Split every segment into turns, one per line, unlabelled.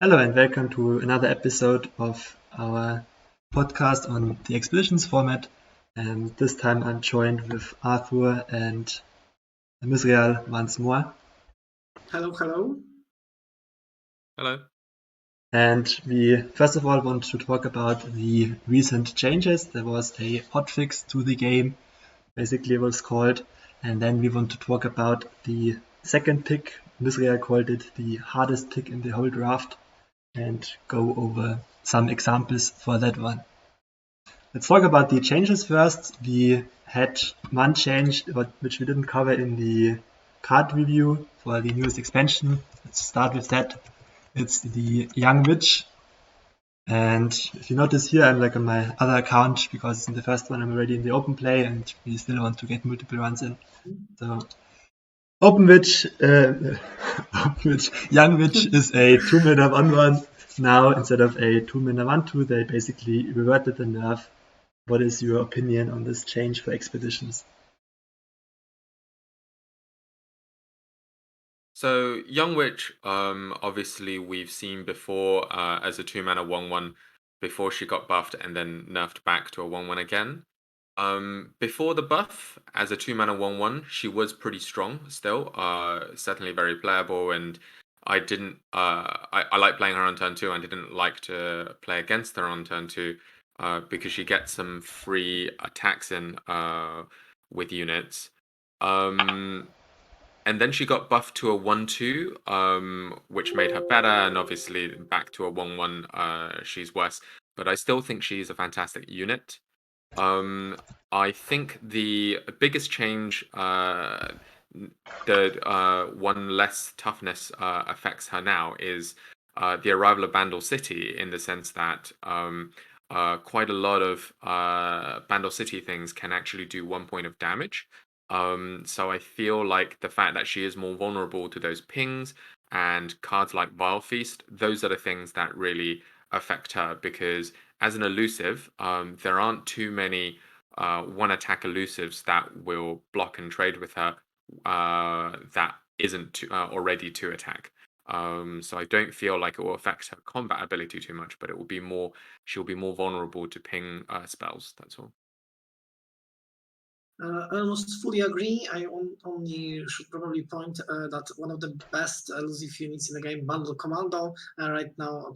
Hello and welcome to another episode of our podcast on the Expeditions format. And this time I'm joined with Arthur and Myzrael once more.
Hello, hello.
Hello.
And we first of all want to talk about the recent changes. There was a hotfix to the game, basically it was called. And then we want to talk about the second pick. Myzrael called it the hardest pick in the whole draft, and go over some examples for that one. Let's talk about the changes first. We had one change which we didn't cover in the card review for the newest expansion. Let's start with that. It's the Young Witch. And if you notice here, I'm like on my other account because in the first one I'm already in the open play and we still want to get multiple runs in. So Young Witch is a 2-mana 1/1. Now, instead of a 2-mana 1/2, they basically reverted the nerf. What is your opinion on this change for Expeditions?
So Young Witch, obviously we've seen before as a 2-mana 1/1 before she got buffed and then nerfed back to a 1/1 again. Before the buff, as a 2-mana 1/1, she was pretty strong still. Certainly very playable, and I didn't. I like playing her on turn 2. I didn't like to play against her on turn 2 because she gets some free attacks in with units. And then she got buffed to a 1/2, which made her better, and obviously back to a 1/1, she's worse. But I still think she's a fantastic unit. I think the biggest change, the one less toughness affects her now, is the arrival of Bandle City, in the sense that quite a lot of Bandle City things can actually do 1 point of damage. So I feel like the fact that she is more vulnerable to those pings and cards like Vile Feast, those are the things that really affect her, because as an elusive, there aren't too many one-attack elusives that will block and trade with her that isn't already 2-attack. So I don't feel like it will affect her combat ability too much, but it will be more. She'll be more vulnerable to ping spells. That's all.
I almost fully agree. I only should probably point that one of the best elusive units in the game, Bandle Commando, right now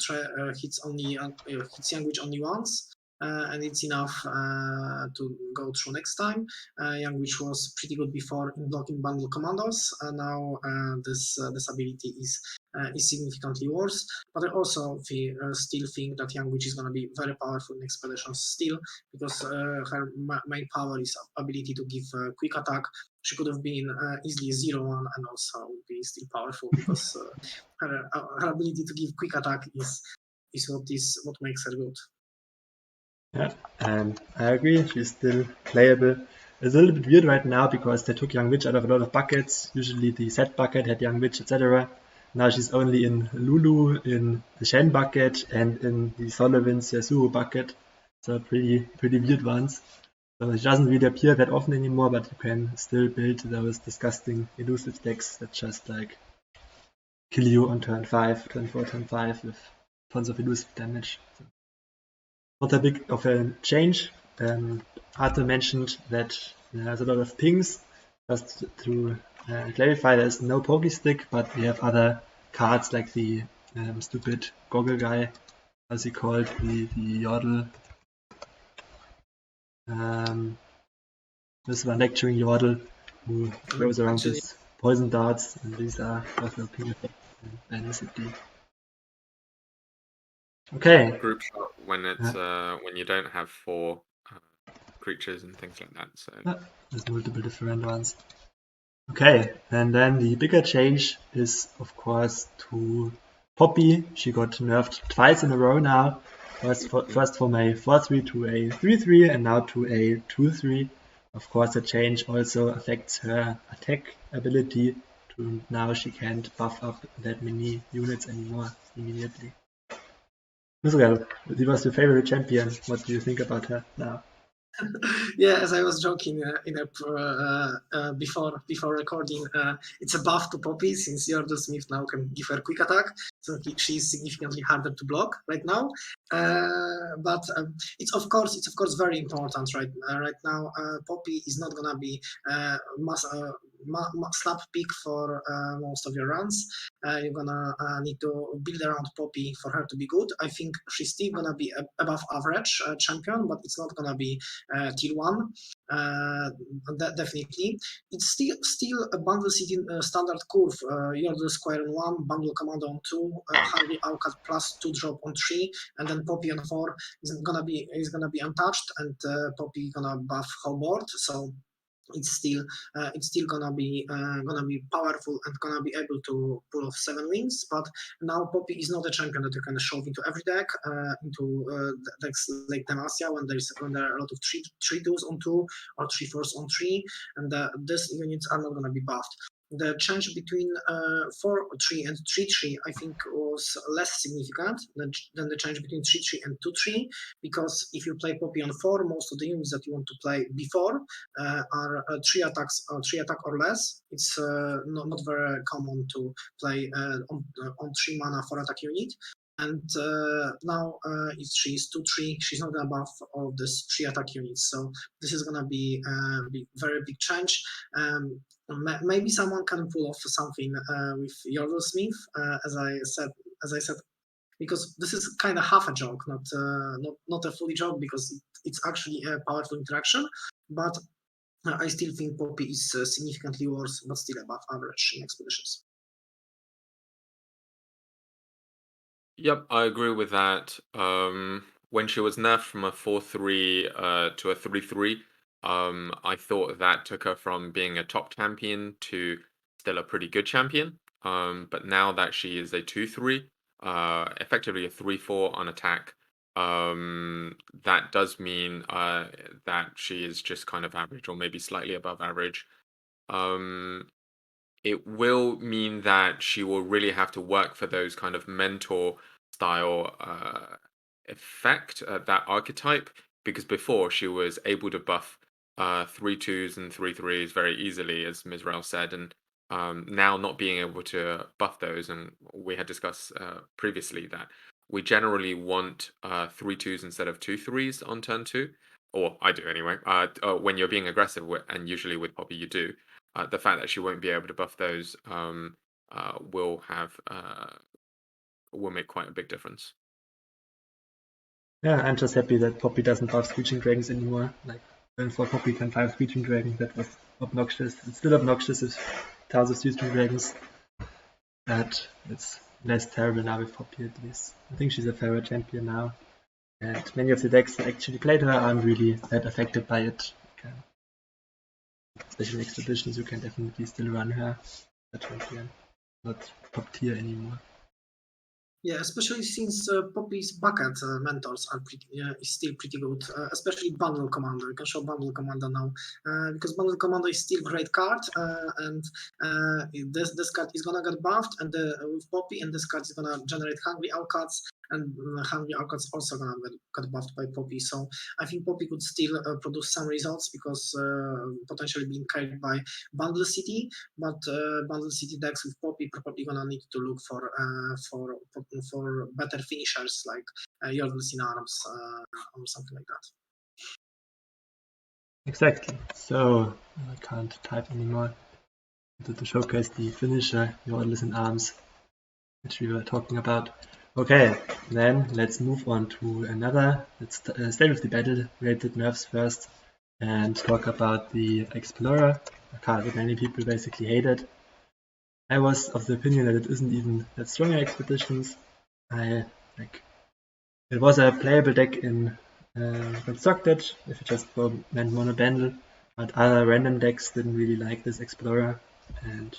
hits Young Witch only once, and it's enough to go through next time. Young Witch was pretty good before in blocking Bandle Commandos, and now this ability is significantly worse. But I also still think that Young Witch is going to be very powerful in Expeditions still, because her main power is ability to give quick attack. She could have been easily 0/1 and also would be still powerful, because her ability to give quick attack is what makes her good.
Yeah, and I agree, she's still playable. It's a little bit weird right now because they took Young Witch out of a lot of buckets. Usually the set bucket had Young Witch, etc. Now she's only in Lulu, in the Shen bucket, and in the Solomon's Yasuo bucket. So pretty weird ones. So she doesn't really appear that often anymore, but you can still build those disgusting elusive decks that just like kill you on turn 5, turn 4, turn 5 with tons of elusive damage. So not that big of a change. Arthur mentioned that there's a lot of pings. Just to clarify, there's no Pokestick, but we have other cards like the stupid goggle guy, as he called, the Yordle. This one lecturing Yordle, who throws around his poison darts, and these are also ping effects and Bandle. Okay.
Group shot when it's when you don't have 4 creatures and things like that. So
there's multiple different ones. Okay, and then the bigger change is of course to Poppy. She got nerfed twice in a row now. First from a 4/3 to a 3/3, and now to a 2/3. Of course, the change also affects her attack ability. Now she can't buff up that many units anymore immediately. Myzrael, she was your favorite champion. What do you think about her now?
Yeah, as I was joking before recording, it's a buff to Poppy, since Yordle Smith now can give her quick attack. so she's significantly harder to block right now. But it's of course very important right now. Poppy is not gonna be slap pick for most of your runs. You're gonna need to build around Poppy for her to be good. I think she's still gonna be above average champion, but it's not gonna be tier 1. Definitely, it's still a Bandle City standard curve. Yordle Square on 1, Bandle Commando on 2, Hungry Alcat plus 2 drop on 3, and then Poppy on 4 is gonna be untouched, and Poppy gonna buff whole board. So it's still gonna be powerful and gonna be able to pull off 7 wins. But now Poppy is not a champion that you can shove into every deck, into decks like Demacia when there are a lot of 3/2s on 2 or 3/4s on 3, and these units are not gonna be buffed. The change between 4/3 and 3/3, I think, was less significant than the change between 3/3 and 2/3, because if you play Poppy on 4, most of the units that you want to play before are 3 attack or less. It's not very common to play on 3 mana 4 attack unit. And now if she's 2/3, she's not gonna buff all these 3 attack units. So this is gonna be very big change. Maybe someone can pull off something with Yordle Smith, as I said, because this is kind of half a joke, not a fully joke, because it's actually a powerful interaction. But I still think Poppy is significantly worse, but still above average in expeditions.
Yep, I agree with that. When she was nerfed from a 4/3 to a 3/3, I thought that took her from being a top champion to still a pretty good champion. But now that she is a 2/3, effectively a 3/4 on attack, that does mean that she is just kind of average, or maybe slightly above average. It will mean that she will really have to work for those kind of mentor style effect, that archetype, because before she was able to buff 3/2s and 3/3s very easily, as Myzrael said, and now not being able to buff those. And we had discussed previously that we generally want 3/2s instead of 2/3s on turn 2, or I do anyway, when you're being aggressive, and usually with Poppy you do. The fact that she won't be able to buff those will make quite a big difference.
Yeah, I'm just happy that Poppy doesn't buff Screeching Dragons anymore. Like, when for Poppy can 5 Screeching Dragons, that was obnoxious. It's still obnoxious with thousands of Screeching Dragons, but it's less terrible now with Poppy at least. I think she's a fairer champion now, and many of the decks that actually played her aren't really that affected by it. Especially in expeditions, you can definitely still run her a champion, not top tier anymore.
Yeah, especially since Poppy's bucket mentors are still pretty good, especially Bandle Commando. You can show Bandle Commando now, because Bandle Commando is still a great card, and this card is gonna get buffed, and with Poppy, and this card is gonna generate Hungry Alcats, and Hungry Alcats also gonna get buffed by Poppy. So I think Poppy could still produce some results, because potentially being carried by Bandle City, but Bandle City decks with Poppy probably gonna need to look for better finishers like Yordles in Arms or something like that.
Exactly. So I can't type anymore. To showcase the finisher Yordles in Arms, which we were talking about. Okay, then let's move on to another. Let's stay with the battle-related nerfs first and talk about the Explorer, a card that many people basically hated. I was of the opinion that it isn't even that strong in expeditions. It was a playable deck in Constructed if you just went mono Bandle, but other random decks didn't really like this Explorer, and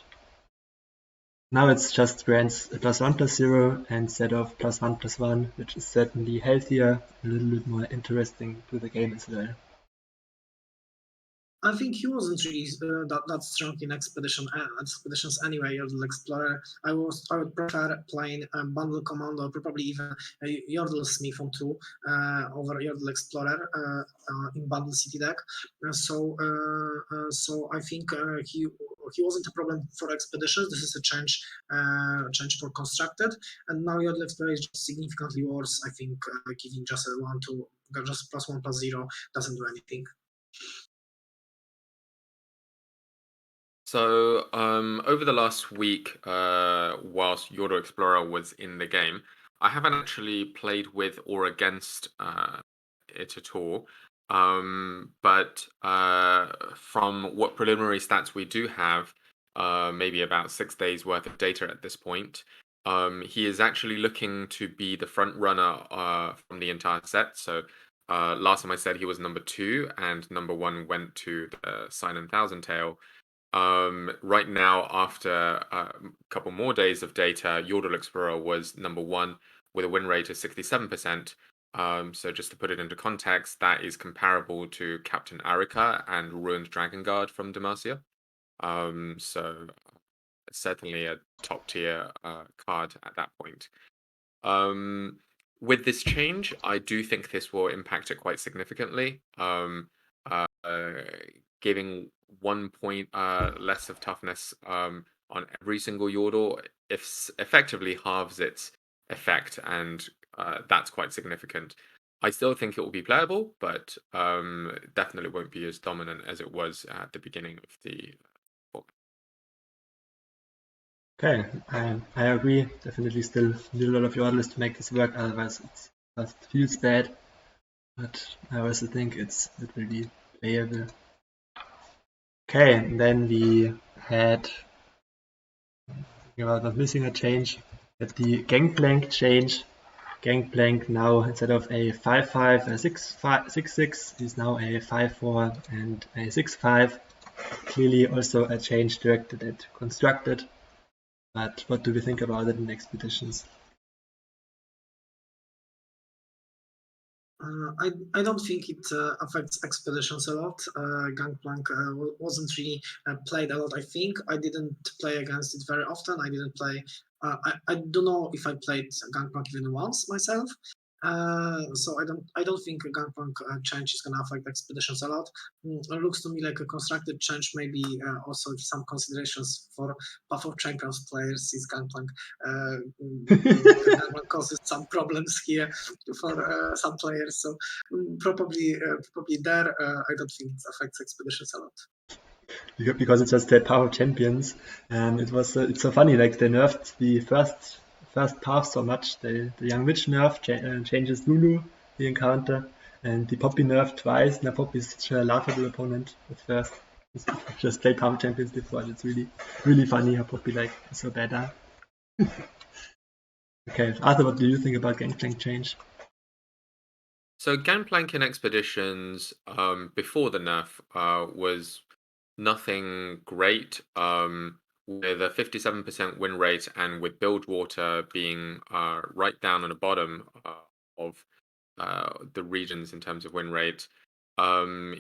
now it's just grants a +1/+0 instead of +1/+1, which is certainly healthier, a little bit more interesting to the game as well.
I think he wasn't really that strong in expeditions anyway. Yordle Explorer. I would prefer playing Bandle Commando, probably even Yordle Smith on 2 over Yordle Explorer in Bandle City deck. So I think he wasn't a problem for expeditions. This is a change for constructed, and now Yodel Explorer is just significantly worse. I think giving just a just +1/+0 doesn't do anything.
So over the last week, whilst Yodel Explorer was in the game, I haven't actually played with or against it at all. But from what preliminary stats we do have, maybe about 6 days worth of data at this point, he is actually looking to be the front runner from the entire set. So last time I said he was number 2, and number 1 went to the Silent Thousand Tail. Right now, after a couple more days of data, Yodel Explorer was number 1 with a win rate of 67%. So just to put it into context, that is comparable to Captain Arika and Ruined Dragon Guard from Demacia. So certainly a top tier card at that point. With this change, I do think this will impact it quite significantly. Giving 1 point less of toughness on every single Yordle effectively halves its effect, and that's quite significant. I still think it will be playable, but definitely won't be as dominant as it was at the beginning of the book.
Okay, I agree. Definitely still need a lot of Yordles to make this work, otherwise it just feels bad. But I also think it will be playable. Okay, and then we had, was missing a change, at the Gangplank change. Gangplank now, instead of a 5/5, a 6/6, is now a 5/4 and a 6/5. Clearly also a change directed at constructed. But what do we think about it in expeditions?
I don't think it affects expeditions a lot. Gangplank wasn't really played a lot. I think I didn't play against it very often. I didn't play. I don't know if I played Gangplank even once myself. So I don't think a Gangplank change is gonna affect expeditions a lot. It looks to me like a constructed change, maybe also some considerations for Path of Champions players is Gangplank. Gangplank causes some problems here for some players, so probably there. I don't think it affects expeditions a lot.
Because it's just the Path of Champions, and it's so funny. Like they nerfed the first path so much. The Young Witch nerf changes Lulu, the encounter, and the Poppy nerf twice. Now Poppy is such a laughable opponent at first. Just played Path of Champions before, and it's really funny how Poppy is so bad. Okay, Arthur, what do you think about Gangplank change?
So Gangplank in expeditions before the nerf was nothing great, with a 57% win rate and with Bilgewater being right down on the bottom of the regions in terms of win rate.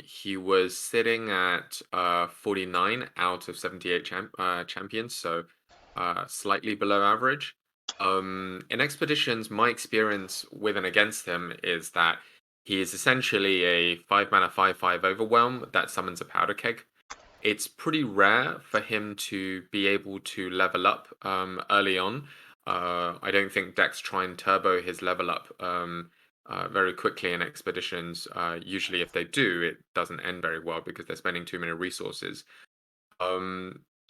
He was sitting at 49 out of 78 champions, so slightly below average. In expeditions, my experience with and against him is that he is essentially a 5-mana 5/5 overwhelm that summons a powder keg. It's pretty rare for him to be able to level up early on. I don't think decks try and turbo his level up very quickly in expeditions. Usually if they do, it doesn't end very well because they're spending too many resources.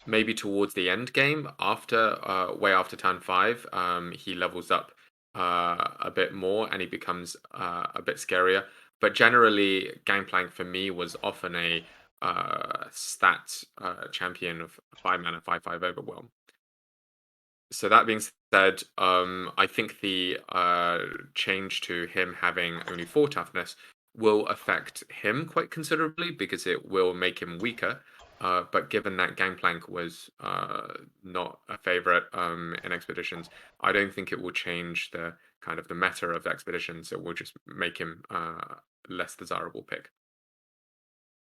Maybe towards the end game, way after turn 5, he levels up a bit more and he becomes a bit scarier. But generally, Gangplank for me was often a stat champion of 5-mana 5/5 overwhelm. So that being said, I think the change to him having only 4 toughness will affect him quite considerably because it will make him weaker. But given that Gangplank was not a favorite in expeditions, I don't think it will change the kind of the meta of expeditions. It will just make him less desirable pick.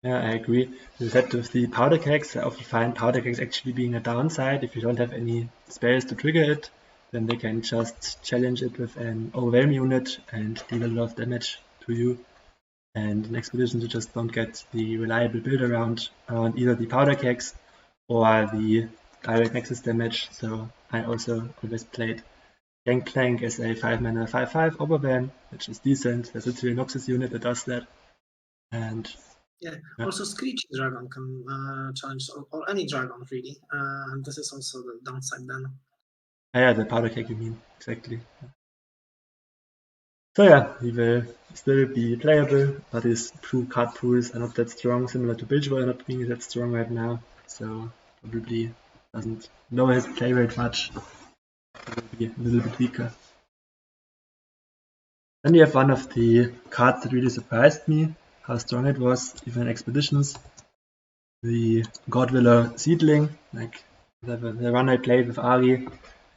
Yeah, I agree. You said with the powder kegs, I often find powder kegs actually being a downside. If you don't have any spells to trigger it, then they can just challenge it with an overwhelm unit and deal a lot of damage to you. And in expeditions, you just don't get the reliable build around either the powder kegs or the direct nexus damage. So I also always played Gangplank as a 5-mana 5/5 overban, which is decent. There's literally a Noxus unit that does that. And
Yeah.
Yeah.
Also, Screeching Dragon can challenge or any dragon really, and this is also the downside then.
yeah, the powder keg you mean, exactly. So yeah, he will still be playable, but his true card pools are not that strong, similar to Bilgewater not being that strong right now. So probably doesn't lower his play rate much. Will be a little bit weaker. Then we have one of the cards that really surprised me, how strong it was, even in expeditions. The Willow Seedling, like the run I played with Ari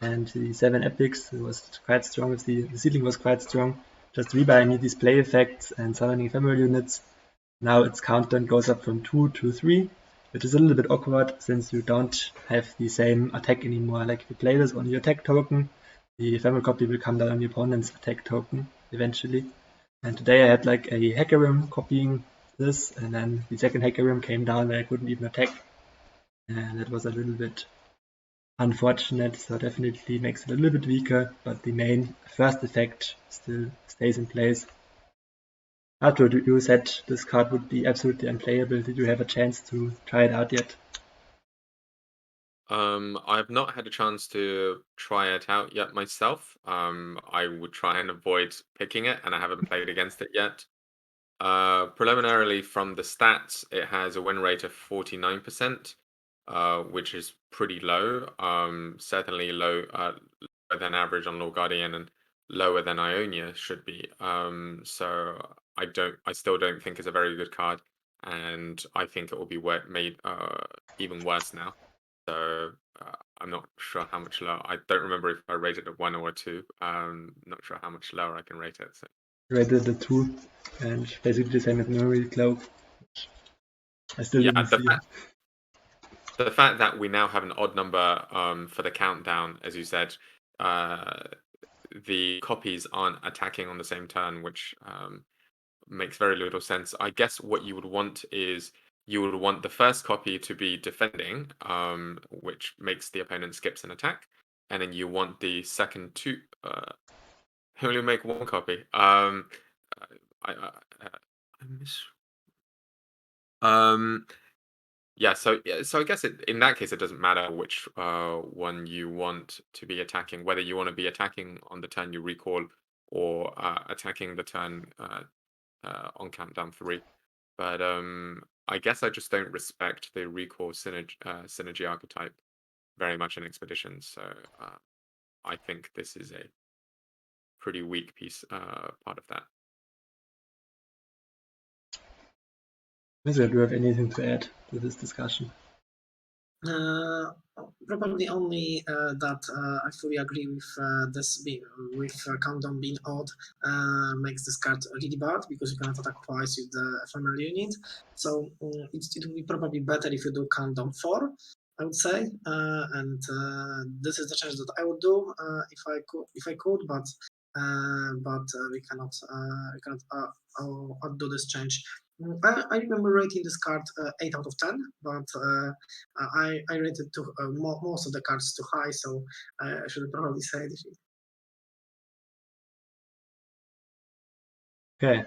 and the 7 epics, it was quite strong. With the Seedling was quite strong. Just rebuying me these play effects and summoning ephemeral units. Now its countdown goes up from 2 to 3, which is a little bit awkward since you don't have the same attack anymore. Like if you play this on your attack token, the ephemeral copy will come down on your opponent's attack token eventually. And today I had like a Hecarim copying this, and then the second Hecarim came down and I couldn't even attack. And that was a little bit unfortunate, so definitely makes it a little bit weaker, but the main first effect still stays in place. Arthur, you said this card would be absolutely unplayable. Did you have a chance to try it out yet?
I've not had a chance to try it out yet myself. I would try and avoid picking it, and I haven't played against it yet. Preliminarily, from the stats, it has a win rate of 49%, which is pretty low. Certainly lower than average on Lord Guardian and lower than Ionia should be. So I still don't think it's a very good card, and I think it will be made even worse now. So I'm not sure how much lower. I don't remember if I rated it 1 or 2. Not sure how much lower I can rate it. So.
Rated it 2, and basically the same as Memory Cloak. I still didn't see it.
The fact that we now have an odd number for the countdown, as you said, the copies aren't attacking on the same turn, which makes very little sense. I guess what you would want is you would want the first copy to be defending, which makes the opponent skips an attack, and then you want the second two. Only make one copy. I miss. Yeah, so I guess in that case it doesn't matter which one you want to be attacking, whether you want to be attacking on the turn you recall or attacking the turn on countdown 3. But I guess I just don't respect the recall synergy archetype very much in expeditions. So I think this is a pretty weak piece part of that.
Myzrael, do you have anything to add to this discussion?
Probably only that I fully agree with this with countdown being odd makes this card really bad because you cannot attack twice with the ephemeral unit. So it would be probably better if you do countdown 4, I would say, and this is the change that I would do if I could, but we cannot do this change. I remember rating this card 8 out of 10, but I rated most of the cards too high, so I should probably say defeat.
Okay.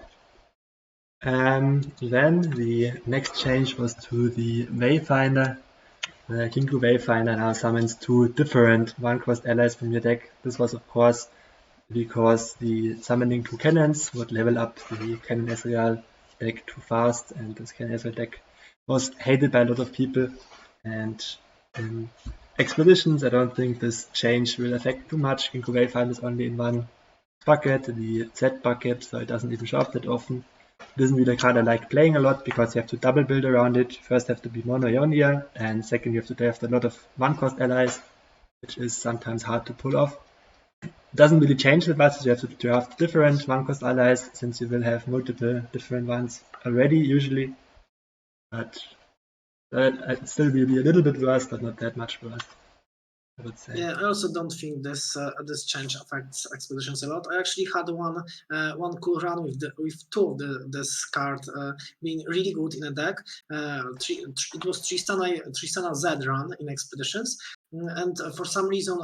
Then the next change was to the Wayfinder. The Kinkou Wayfinder now summons 2 different 1-cost allies from your deck. This was of course because the summoning 2 cannons would level up the Cannon Myzrael deck too fast, and this Cannon Myzrael deck was hated by a lot of people. And in expeditions, I don't think this change will affect too much. Kinkou Wayfinder is only in one bucket, the Z bucket, so it doesn't even show up that often. It isn't really a card I like playing a lot because you have to double build around it. First have to be mono Ionia, and second you have to draft a lot of 1-cost allies, which is sometimes hard to pull off. It doesn't really change that much, you have to draft different 1-cost allies since you will have multiple different ones already usually. But it still will be a little bit worse, but not that much worse. I would say.
Yeah, I also don't think this change affects expeditions a lot. I actually had one cool run with two of this card being really good in a deck. It was Tristana Z run in expeditions, and for some reason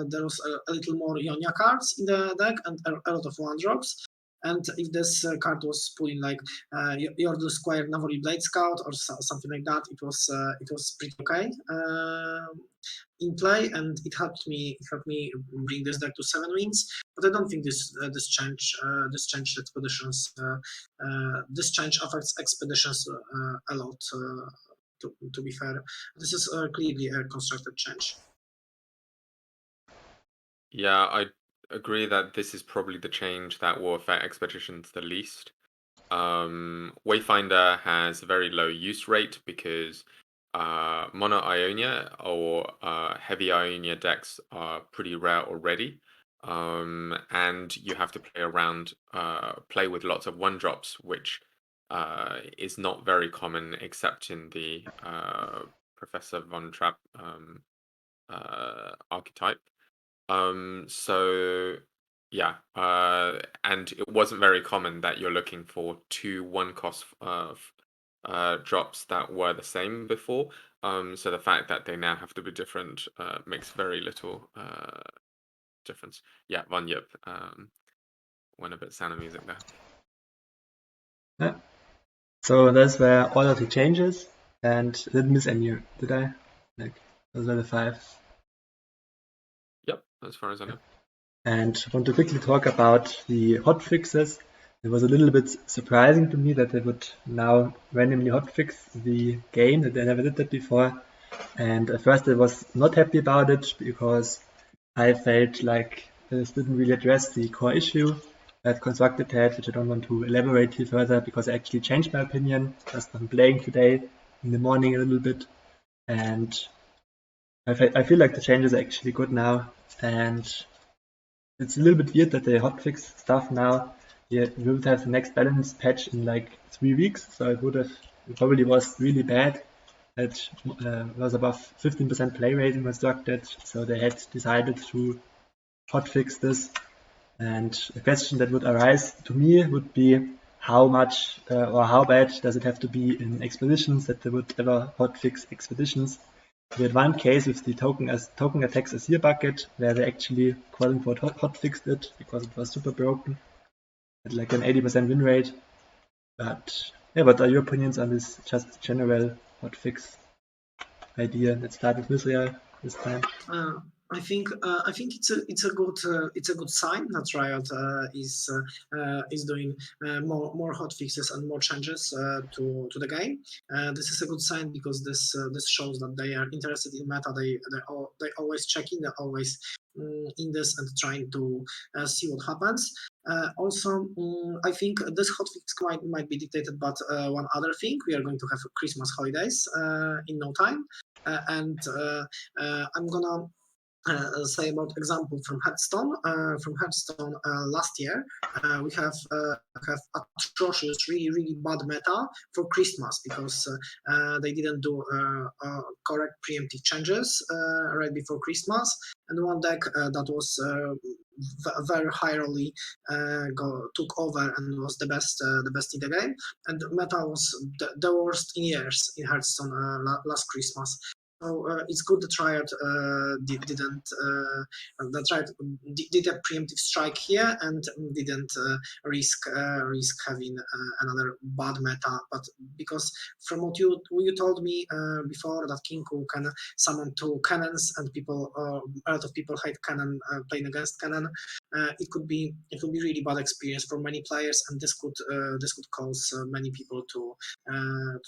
there was a little more Ionia cards in the deck and a lot of 1-drops. And if this card was pulling like Yordle Squire Navori Blade Scout or something like that, it was pretty okay in play, and it helped me bring this deck to 7 wins. But I don't think this change expeditions this change affects expeditions a lot. To be fair, this is clearly a constructed change.
Yeah, I agree that this is probably the change that will affect expeditions the least. Wayfinder has a very low use rate because mono Ionia or heavy Ionia decks are pretty rare already. And you have to play with lots of 1-drops, which is not very common except in the Professor Von Trapp archetype. So yeah, and it wasn't very common that you're looking for 2 1-cost drops that were the same before. So the fact that they now have to be different makes very little difference. Yeah, Von Yip went a bit sound of music there.
Yeah. So those were all of the changes, and I didn't miss any, did I? Like, those were the 5.
Yep, as far as I know.
And I want to quickly talk about the hotfixes. It was a little bit surprising to me that they would now randomly hotfix the game, that they never did that before. And at first I was not happy about it because I felt like this didn't really address the core issue that Constructed had, which I don't want to elaborate here further because I actually changed my opinion just from playing today in the morning a little bit. And I feel like the changes are actually good now, and it's a little bit weird that they hotfix stuff now. Yeah, we would have the next balance patch in like 3 weeks, so it probably was really bad. It was above 15% play rate in Constructed, so they had decided to hotfix this. And the question that would arise to me would be how much or how bad does it have to be in expeditions that they would ever hotfix expeditions. We had one case with the token attacks Azir bucket where they actually quote unquote hotfixed it because it was super broken at like an 80% win rate. But yeah, what are your opinions on this just general hotfix idea? Let's start with Myzrael this time.
I think it's a good sign that Riot is doing more hotfixes and more changes to the game. This is a good sign because this shows that they are interested in meta. They always check in. They're always in this and trying to see what happens. Also, I think this hotfix might be dictated by one other thing. We are going to have Christmas holidays in no time, and I'm gonna say about example from Hearthstone. Last year, we have atrocious, really bad meta for Christmas because they didn't do correct preemptive changes right before Christmas, and one deck that was very highly took over and was the best in the game, and meta was the worst in years in Hearthstone last Christmas. So it's good that Riot did a preemptive strike here and didn't risk having another bad meta. But because from what you told me before that Kinkou can summon 2 cannons and a lot of people hate cannon playing against cannon, it could be really bad experience for many players, and this could cause many people to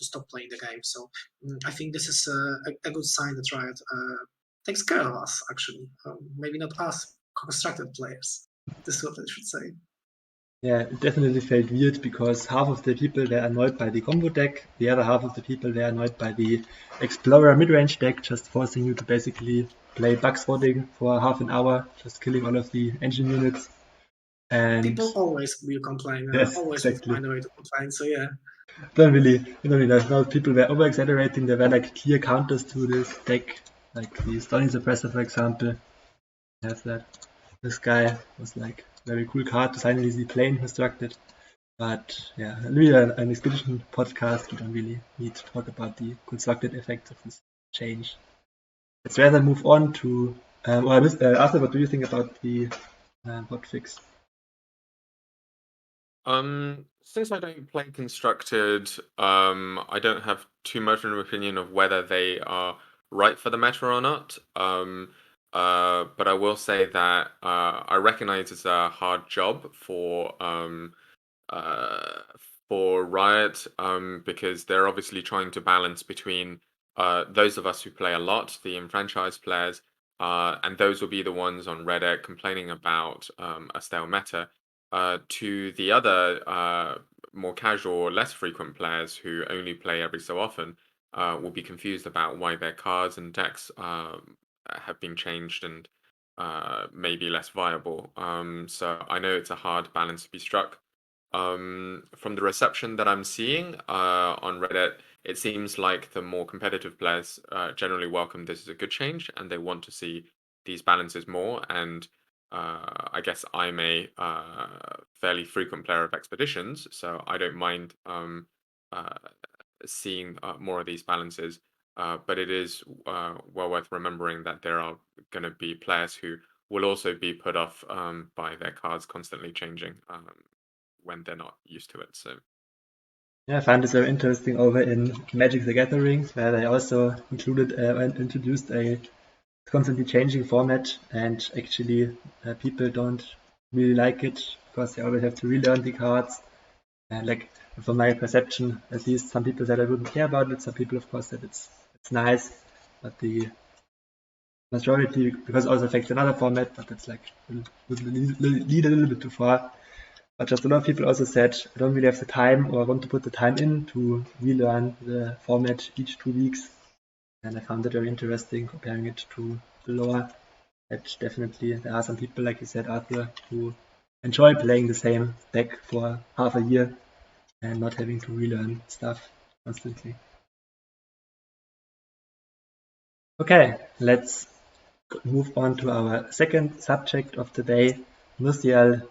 stop playing the game. So I think this is a good sign that Riot takes care of us, actually. Maybe not us, constructed players. This is what I should say.
Yeah, it definitely felt weird because half of the people were annoyed by the combo deck, the other half of the people were annoyed by the Explorer mid-range deck, just forcing you to basically play bug swatting for half an hour, just killing all of the engine units. And
people always will complain.
Yes,
always
exactly.
will find a way to complain. So yeah.
Don't really know. People were over exaggerating. There were like clear counters to this deck Like the Stunning Suppressor, for example, has that. This guy was like very cool card to finally see playing constructed. But yeah, really an expedition podcast. We don't really need to talk about the constructed effects of this change. Let's rather move on to Arthur, what do you think about the hotfix?
Since I don't play constructed, I don't have too much of an opinion of whether they are right for the meta or not. But I will say that I recognize it's a hard job for Riot, because they're obviously trying to balance between those of us who play a lot, the enfranchised players, and those will be the ones on Reddit complaining about a stale meta, to the other more casual or less frequent players who only play every so often, will be confused about why their cards and decks have been changed and maybe less viable. So I know it's a hard balance to be struck. From the reception that I'm seeing on Reddit, it seems like the more competitive players generally welcome this as a good change, and they want to see these balances more. And I guess I'm a fairly frequent player of expeditions, so I don't mind seeing more of these balances. But it is well worth remembering that there are going to be players who will also be put off by their cards constantly changing when they're not used to it. So
yeah, I find this very interesting over in Magic the Gathering, where they also included and introduced a constantly changing format, and actually people don't really like it because they always have to relearn the cards. And like from my perception, at least some people said I wouldn't care about it. Some people, of course, said it's nice, but the majority, because it also affects another format, but it's like would lead a little bit too far. But just a lot of people also said I don't really have the time or want to put the time in to relearn the format each 2 weeks. And I found it very interesting comparing it to the lore. That definitely there are some people, like you said, Arthur, who enjoy playing the same deck for half a year and not having to relearn stuff constantly. Okay, let's move on to our second subject of the day. Myzrael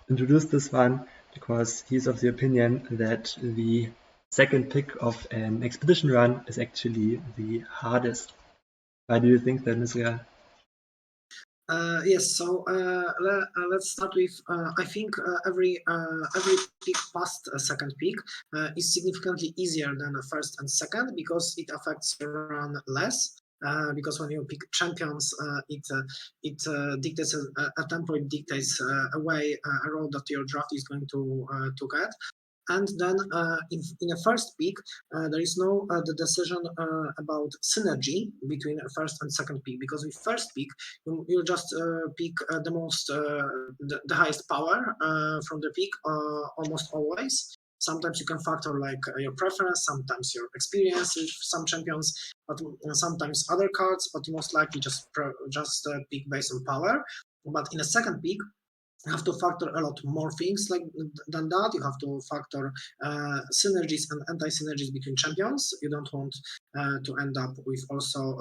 introduced this one because he's of the opinion that the second pick of an expedition run is actually the hardest. Why do you think that, Myzrael?
Yes, so let's start with I think every pick past a second pick is significantly easier than the first and second because it affects your run less. Because when you pick champions, it dictates a tempo. It dictates a way, a role that your draft is going to get. And then in a first pick, there is no the decision about synergy between a first and second pick, because with first pick, you just pick the most, the highest power from the pick almost always. Sometimes you can factor like your preference, sometimes your experience with some champions, but sometimes other cards, but most likely just pick based on power. But in a second pick, you have to factor a lot more things than that. You have to factor synergies and anti-synergies between champions. You don't want to end up with also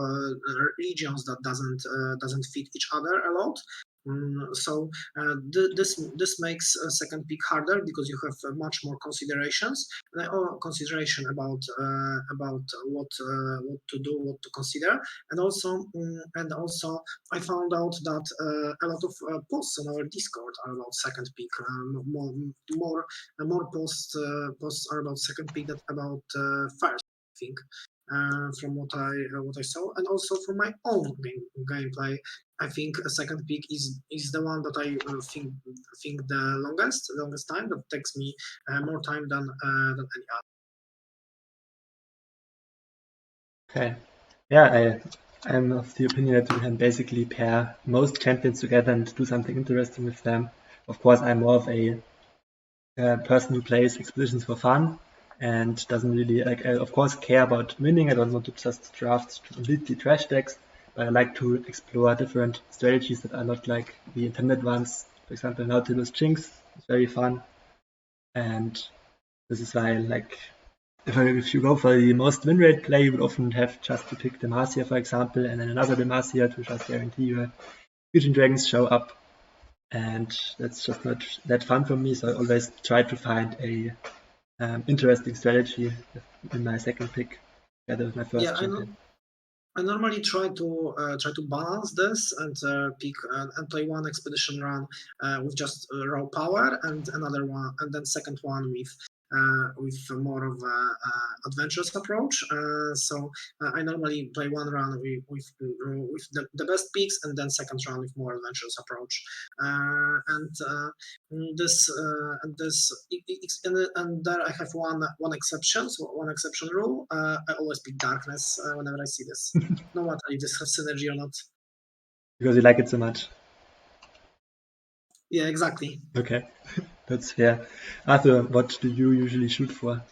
regions that doesn't fit each other a lot. So this makes a second pick harder because you have much more considerations consideration about what to do, what to consider, and also I found out that a lot of posts on our Discord are about second pick. More posts are about second pick than about first, I think. From what I saw, and also from my own gameplay, I think a second pick is the one that I think the longest time, that takes me more time than any other.
Okay. Yeah, I'm of the opinion that you can basically pair most champions together and do something interesting with them. Of course, I'm more of a person who plays expeditions for fun and doesn't really of course care about winning. I don't want to just draft completely trash decks, but I like to explore different strategies that are not like the intended ones. For example, Nautilus Jinx is very fun, and this is why if you go for the most win rate play, you would often have just to pick Demacia, for example, and then another Demacia to just guarantee your Fusion Dragons show up. And that's just not that fun for me, so I always try to find a interesting strategy in my second pick together with my first champion.
I normally try to balance this and pick and play one expedition run with just raw power and another one, and then second one with more of a adventurous approach. So I normally play one run with the best picks, and then second run with more adventurous approach. And there I have one exception. So one exception rule. I always pick darkness whenever I see this, no matter if this has synergy or not.
Because you like it so much.
Yeah, exactly.
Okay, that's fair. Arthur, what do you usually shoot for?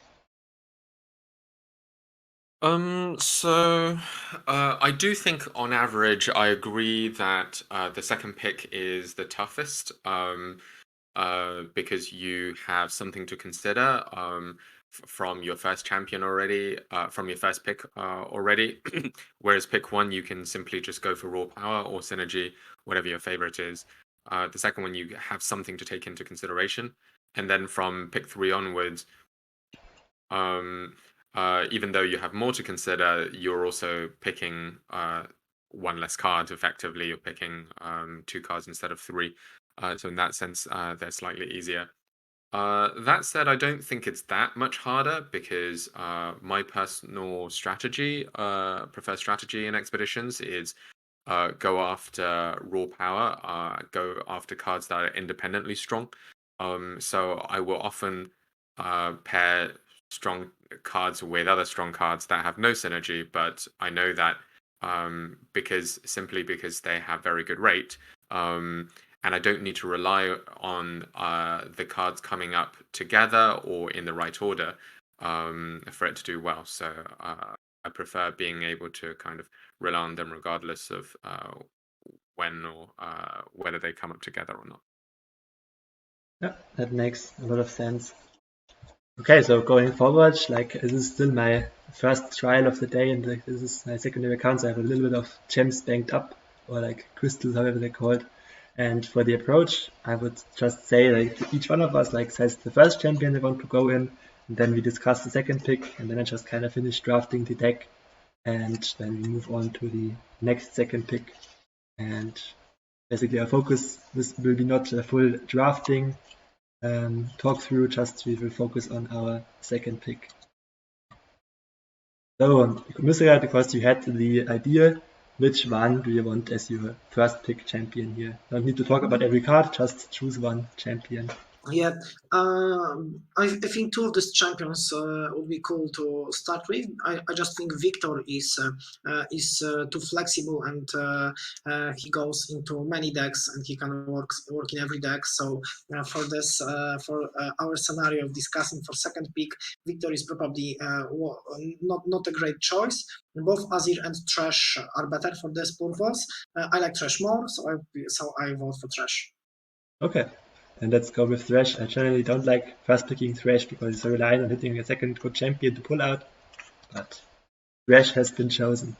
I do think on average I agree that the second pick is the toughest, because you have something to consider from your first champion already, from your first pick already. Whereas pick one, you can simply just go for raw power or synergy, whatever your favorite is. The second one, you have something to take into consideration, and then from pick three onwards, even though you have more to consider, you're also picking one less card. Effectively, you're picking 2 cards instead of 3. So in that sense, they're slightly easier. That said, I don't think it's that much harder because my personal strategy, preferred strategy in expeditions is go after raw power, go after cards that are independently strong. So I will often pair strong cards with other strong cards that have no synergy, but I know that because they have very good rate, and I don't need to rely on the cards coming up together or in the right order for it to do well. So I prefer being able to kind of rely on them regardless of when or whether they come up together or not.
Yeah, that makes a lot of sense. Okay, so going forward, like this is still my first trial of the day, and like, this is my secondary account, so I have a little bit of gems banked up, or like crystals, however they're called. And for the approach, I would just say like each one of us like says the first champion they want to go in, and then we discuss the second pick, and then I just kind of finish drafting the deck, and then we move on to the next second pick. And basically our focus will be not a full drafting talk through, just we will focus on our second pick. So, Myzrael, because you had the idea, which one do you want as your first pick champion here? Don't need to talk about every card, just choose one champion.
Yeah, I think 2 of these champions would be cool to start with. I just think Victor is too flexible, and he goes into many decks and he can work in every deck. So for this, for our scenario of discussing for second pick, Victor is probably not a great choice. Both Azir and Thresh are better for this purpose. I like Thresh more, so I vote for Thresh.
Okay. And let's go with Thresh. I generally don't like first picking Thresh because it's reliant on hitting a second good champion to pull out, but Thresh has been chosen.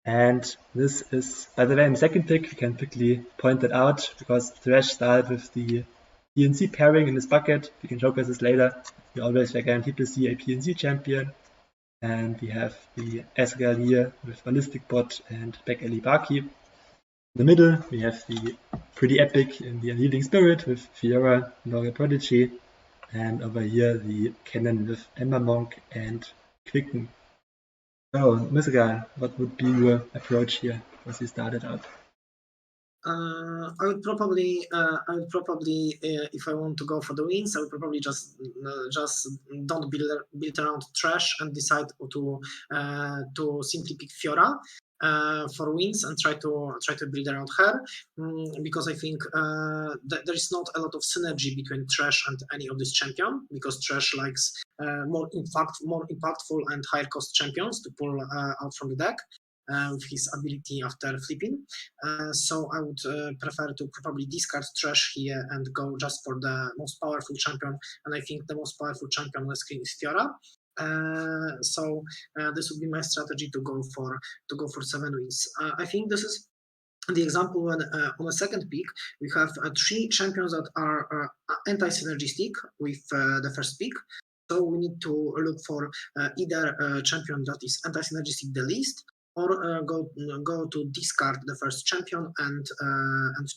And this is, by the way, in the second pick, we can quickly point that out because Thresh started with the PNC pairing in his bucket. We can showcase this later. We always are guaranteed to see a PNC champion. And we have the Ezreal here with Ballistic Bot and Back Alley Barkeep. In the middle, we have the pretty epic in the Unleading Spirit with Fiora, Laurel Prodigy, and over here the cannon with Ember Monk and Quicken. So, Myzrael, what would be your approach here as you started out?
I would probably, if I want to go for the wins, I would probably just don't build around Thresh and decide to simply pick Fiora for wins and try to build around her, because I think there is not a lot of synergy between Thresh and any of this champion, because Thresh likes more impactful and higher cost champions to pull out from the deck. With his ability after flipping. So I would prefer to probably discard Thresh here and go just for the most powerful champion. And I think the most powerful champion on the screen is Fiora. So this would be my strategy to go for 7 wins. I think this is the example when on a second pick we have 3 champions that are anti-synergistic with the first pick. So we need to look for either a champion that is anti-synergistic the least, or go to discard the first champion and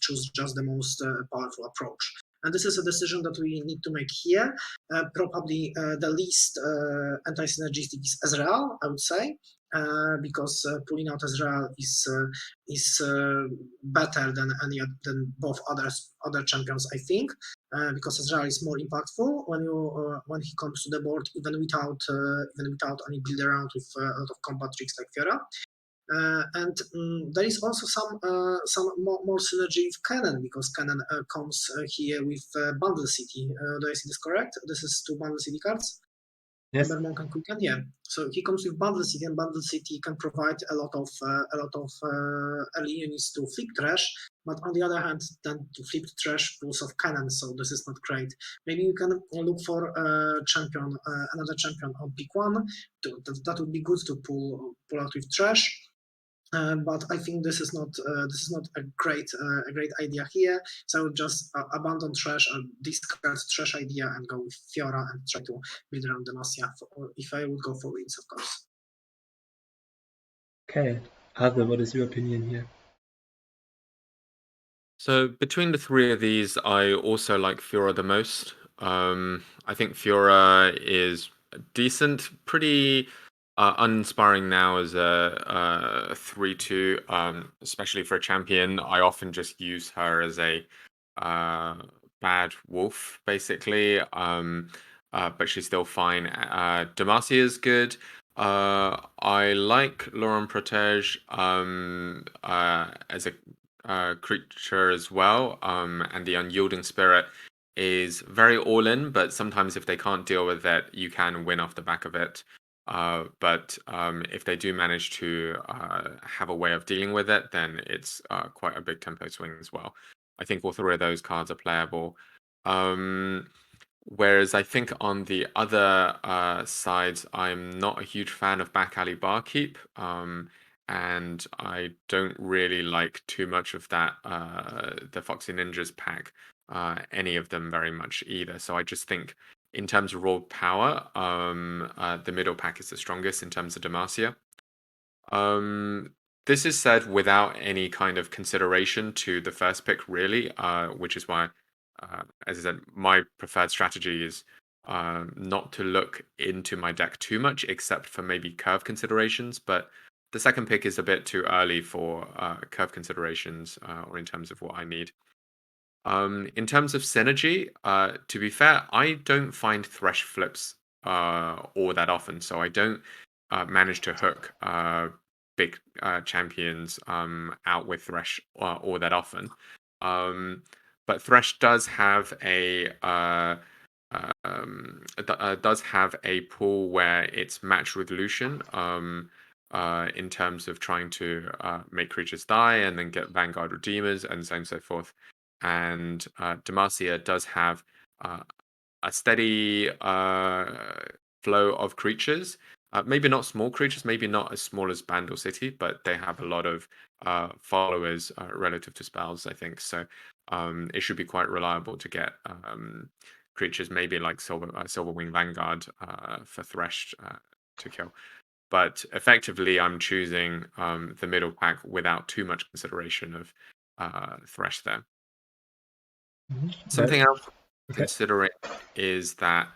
choose just the most powerful approach. And this is a decision that we need to make here. Probably the least anti-synergistic is Ezreal, I would say, because pulling out Myzrael is better than both other champions, I think, because Myzrael is more impactful when he comes to the board, even without any build around with a lot of combat tricks like Fiora. And there is also some more synergy with Cannon, because Cannon comes here with Bandle City. Do I see this correct? This is 2 Bandle City cards.
Yes.
Arthurmauk and Quinn, yeah. So he comes with Bandle City, and Bandle City can provide a lot of early units to flip Thresh. But on the other hand, then to flip Thresh pulls off Cannon, so this is not great. Maybe you can look for a champion, another champion on pick 1. That would be good to pull out with Thresh. But I think this is not a great idea here. So I would just abandon Thresh or discard Thresh idea and go with Fiora and try to build around Demacia. If I would go for wins, of course.
Okay, Arthur, what is your opinion here?
So between the 3 of these, I also like Fiora the most. I think Fiora is decent, pretty uninspiring now as a 3/2, especially for a champion. I often just use her as a bad wolf, basically, but she's still fine. Demacia is good. I like Laurent Protege as a creature as well, and the Unyielding Spirit is very all-in, but sometimes if they can't deal with it, you can win off the back of it. But if they do manage to have a way of dealing with it, then it's quite a big tempo swing as well. I think all 3 of those cards are playable. Whereas I think on the other sides, I'm not a huge fan of Back Alley Barkeep, and I don't really like too much of that, the Foxy Ninjas pack, any of them very much either. So I just think in terms of raw power, the middle pack is the strongest in terms of Demacia. This is said without any kind of consideration to the first pick, really, which is why, as I said, my preferred strategy is not to look into my deck too much, except for maybe curve considerations. But the second pick is a bit too early for curve considerations, or in terms of what I need. In terms of synergy, to be fair, I don't find Thresh flips all that often, so I don't manage to hook big champions out with Thresh all that often. But Thresh does have a pool where it's matched with Lucian in terms of trying to make creatures die and then get Vanguard Redeemers and so on and so forth. And Demacia does have a steady flow of creatures. Maybe not small creatures, maybe not as small as Bandle City, but they have a lot of followers relative to spells, I think. So it should be quite reliable to get creatures maybe like Silverwing Vanguard for Thresh to kill. But effectively, I'm choosing the middle pack without too much consideration of Thresh there. Something else considering is that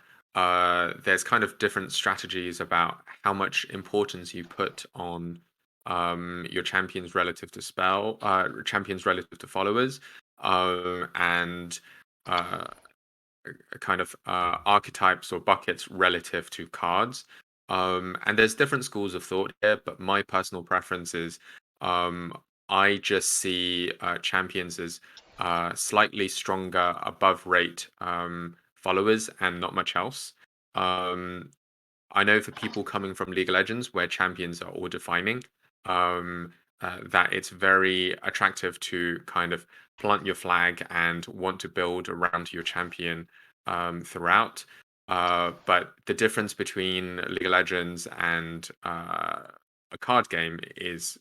there's kind of different strategies about how much importance you put on your champions relative to champions relative to followers, and kind of archetypes or buckets relative to cards. And there's different schools of thought here, but my personal preference is I just see champions as slightly stronger above rate followers and not much else. I know for people coming from League of Legends where champions are all defining, that it's very attractive to kind of plant your flag and want to build around your champion throughout. But the difference between League of Legends and a card game is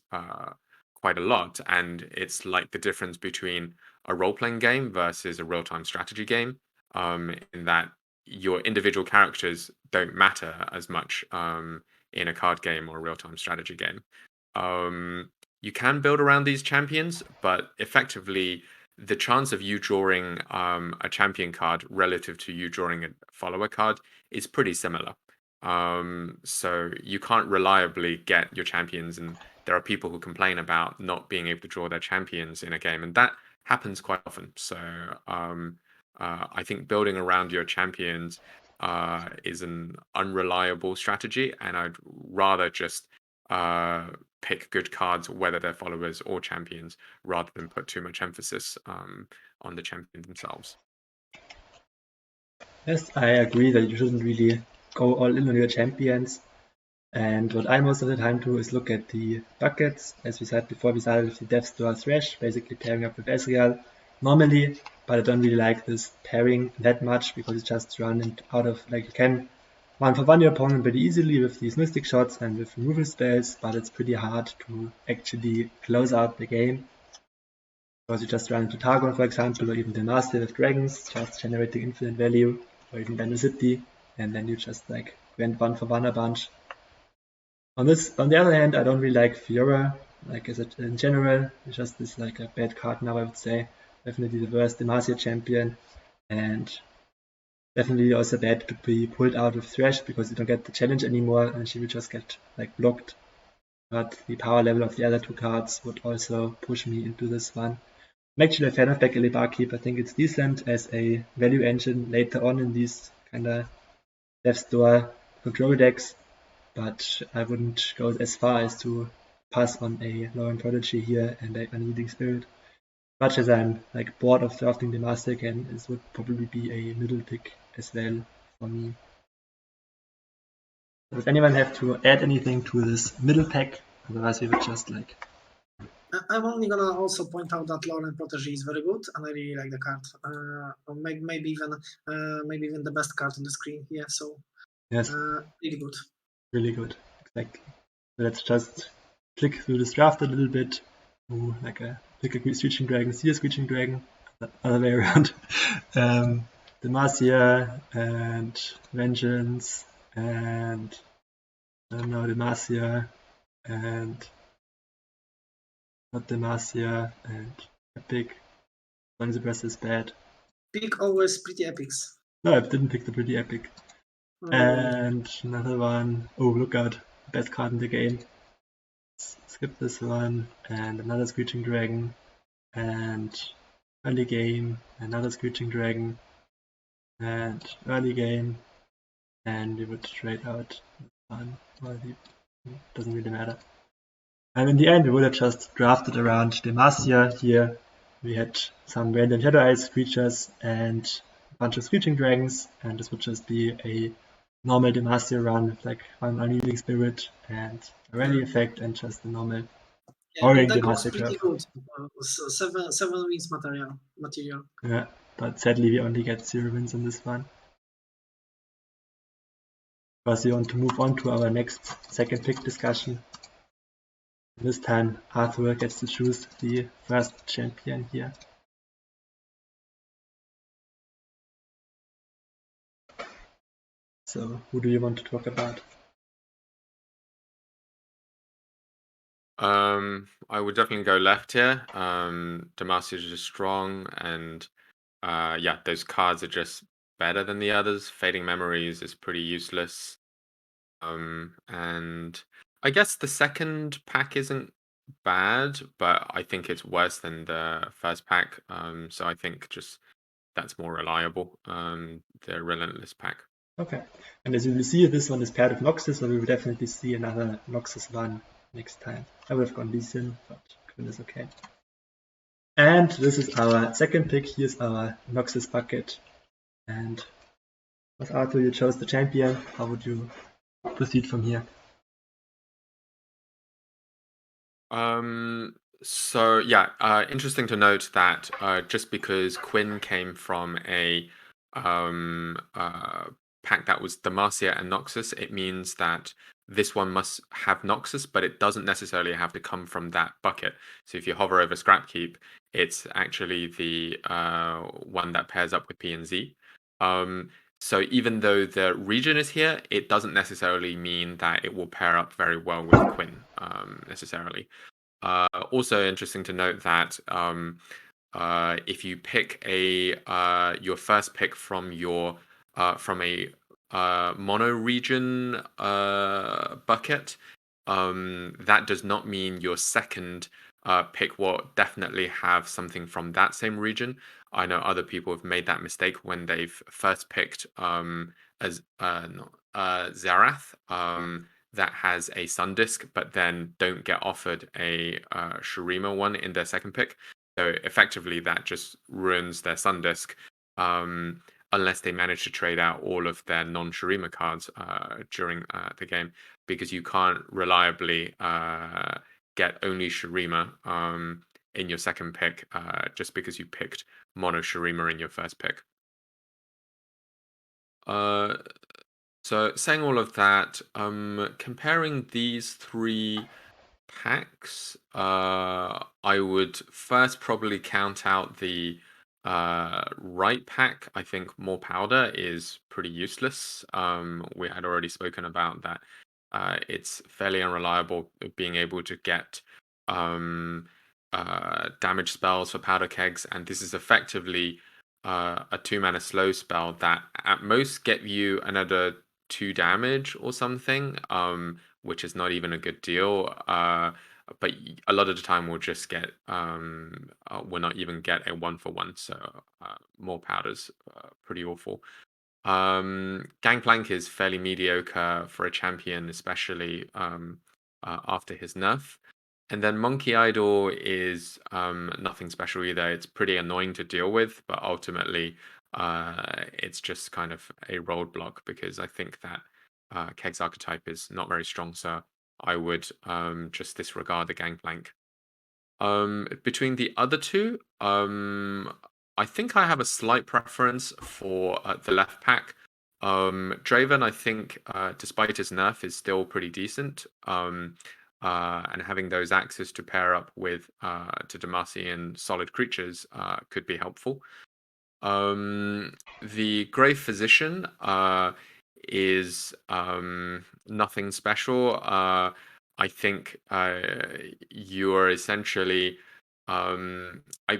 quite a lot, and it's like the difference between a role-playing game versus a real-time strategy game, in that your individual characters don't matter as much in a card game or a real-time strategy game. You can build around these champions, but effectively the chance of you drawing a champion card relative to you drawing a follower card is pretty similar. So you can't reliably get your champions, and there are people who complain about not being able to draw their champions in a game, and that happens quite often. So I think building around your champions is an unreliable strategy, and I'd rather just pick good cards, whether they're followers or champions, rather than put too much emphasis on the champions themselves.
Yes, I agree that you shouldn't really go all in on your champions. And what I most of the time do is look at the buckets. As we said before, we started with the Death Door Thresh, basically pairing up with Myzrael normally, but I don't really like this pairing that much because it's just run out of, like, you can 1-for-1 your opponent pretty easily with these Mystic Shots and with removal spells, but it's pretty hard to actually close out the game. Because you just run into Targon, for example, or even the Master with Dragons, just generating infinite value, or even Bandle City, and then you just like went 1-for-1 a bunch. On the other hand, I don't really like Fiora, like as in general, it's just this like a bad card now, I would say. Definitely the worst Demacia champion, and definitely also bad to be pulled out of Thresh because you don't get the challenge anymore, and she will just get like blocked. But the power level of the other two cards would also push me into this one. I'm actually a fan of Back Alley Barkeep. I think it's decent as a value engine later on in these kind of Death's Door control decks, but I wouldn't go as far as to pass on a Lauren Prodigy here and a Unyielding Spirit. Much as I'm like bored of drafting the Master again, this would probably be a middle pick as well for me. Does anyone have to add anything to this middle pack? Otherwise we would just like...
I'm only gonna also point out that Lauren Protege is very good, and I really like the card. Maybe even the best card on the screen here. So
yes,
really good.
Really good, exactly. So let's just click through this draft a little bit. Ooh, like pick a Screeching Dragon, see a Screeching Dragon, other way around. Demacia and Vengeance and I don't know, Demacia and not Demacia and Epic. One Suppress is bad.
Pick always pretty epics.
No, I didn't pick the pretty epic. And another one. Oh, look out. Best card in the game. Skip this one. And another Screeching Dragon. And early game. Another Screeching Dragon. And early game. And we would trade out this one. Well, doesn't really matter. And in the end, we would have just drafted around Demacia here. We had some random Shadow Ice creatures and a bunch of Screeching Dragons, and this would just be a normal Demacia run with like one Unyielding Spirit and a rally effect and just a normal boring Demacia
pretty
curve.
Good. 7 wins material.
Yeah, but sadly we only get 0 wins on this one. Because we want to move on to our next second pick discussion. This time Arthur gets to choose the first champion here. So who do you want to talk about?
I would definitely go left here. Demacia is just strong, and yeah, those cards are just better than the others. Fading Memories is pretty useless. And I guess the second pack isn't bad, but I think it's worse than the first pack. So I think just that's more reliable. The Relentless pack.
Okay, and as you will see, this one is paired with Noxus, so we will definitely see another Noxus one next time. I would have gone Lee Sin, but Quinn is okay. And this is our second pick. Here's our Noxus bucket. And as Arthur, you chose the champion. How would you proceed from here?
So yeah, interesting to note that just because Quinn came from a pack that was Demacia and Noxus, it means that this one must have Noxus, but it doesn't necessarily have to come from that bucket. So if you hover over Scrapkeep, it's actually the one that pairs up with P and Z. So even though the region is here, it doesn't necessarily mean that it will pair up very well with Quinn necessarily. Also interesting to note that if you pick your first pick from a mono region bucket, that does not mean your second pick will definitely have something from that same region. I know other people have made that mistake when they've first picked Zerath that has a Sun Disk, but then don't get offered a Shurima one in their second pick. So effectively, that just ruins their Sun Disk, unless they manage to trade out all of their non-Shurima cards during the game, because you can't reliably get only Shurima in your second pick just because you picked mono Shurima in your first pick. So saying all of that, comparing these three packs, I would first probably count out the right pack. I think more powder is pretty useless. We had already spoken about that. It's fairly unreliable being able to get damage spells for powder kegs, and this is effectively a 2-mana slow spell that at most get you another 2 damage or something, which is not even a good deal. But a lot of the time we'll just get we'll not even get a 1-for-1. So more powders, pretty awful. Gangplank is fairly mediocre for a champion, especially after his nerf. And then Monkey Idol is nothing special either. It's pretty annoying to deal with, but ultimately it's just kind of a roadblock, because I think that Keg's archetype is not very strong, so I would just disregard the Gangplank. Between the other two, I think I have a slight preference for the left pack. Draven, I think, despite his nerf, is still pretty decent. And having those axes to pair up with to Demacian solid creatures could be helpful. The Grave Physician is nothing special. I think you are essentially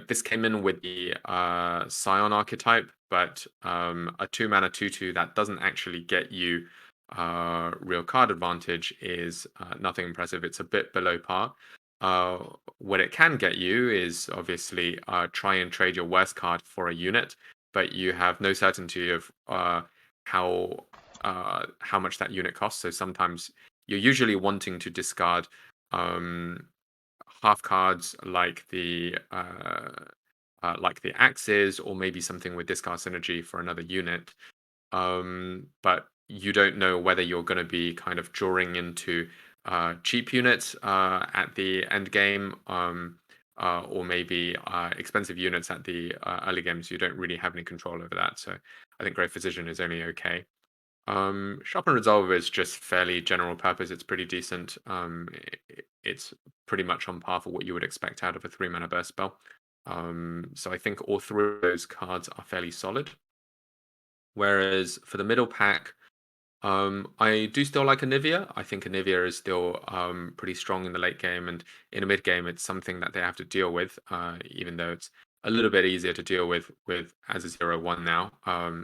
this came in with the Scion archetype, but a 2-mana 2/2 that doesn't actually get you real card advantage is nothing impressive. It's a bit below par. What it can get you is obviously try and trade your worst card for a unit, but you have no certainty of how much that unit costs. So sometimes you're usually wanting to discard half cards like the axes, or maybe something with discard synergy for another unit. But you don't know whether you're going to be kind of drawing into cheap units at the end game, or maybe expensive units at the early game, so you don't really have any control over that. So I think Grave Physician is only okay. Sharpen Resolve is just fairly general purpose. It's pretty decent. It's pretty much on par for what you would expect out of a 3-mana burst spell. So I think all three of those cards are fairly solid. Whereas for the middle pack, I do still like Anivia. I think Anivia is still pretty strong in the late game, and in a mid game, it's something that they have to deal with, even though it's a little bit easier to deal with as a 0/1 now,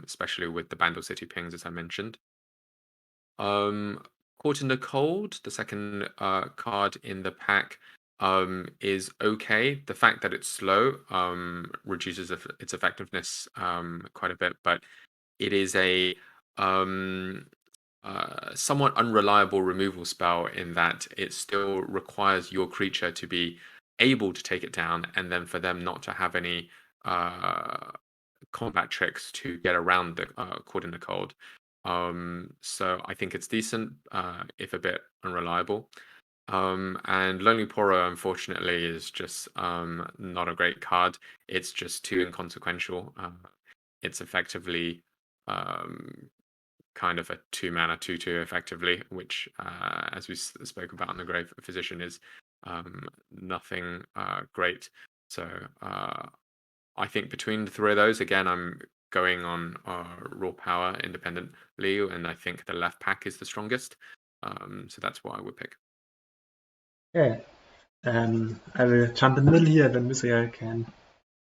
especially with the Bandle City pings, as I mentioned. Caught in the Cold, the second card in the pack, is okay. The fact that it's slow reduces its effectiveness quite a bit, but it is a somewhat unreliable removal spell in that it still requires your creature to be able to take it down, and then for them not to have any combat tricks to get around the Caught in the Cold. So I think it's decent, if a bit unreliable. And Lonely Poro, unfortunately, is just not a great card. It's just too inconsequential. It's effectively kind of a 2-mana 2/2 effectively, which, as we spoke about in the Grave Physician, is nothing great. So I think between the three of those, again, I'm going on raw power independently, and I think the left pack is the strongest. So that's what I would pick.
Yeah. I will jump in the middle here, then Myzrael can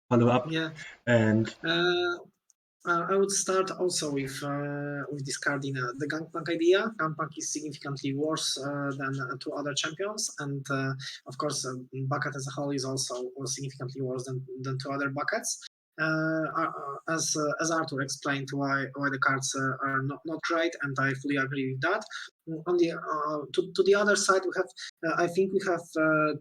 follow up.
Yeah.
And
I would start also with discarding the Gangplank idea. Gangplank is significantly worse than two other champions, and of course, bucket as a whole is also significantly worse than two other buckets. As Arthur explained, why the cards are not great, and I fully agree with that. On the to the other side, we have I think we have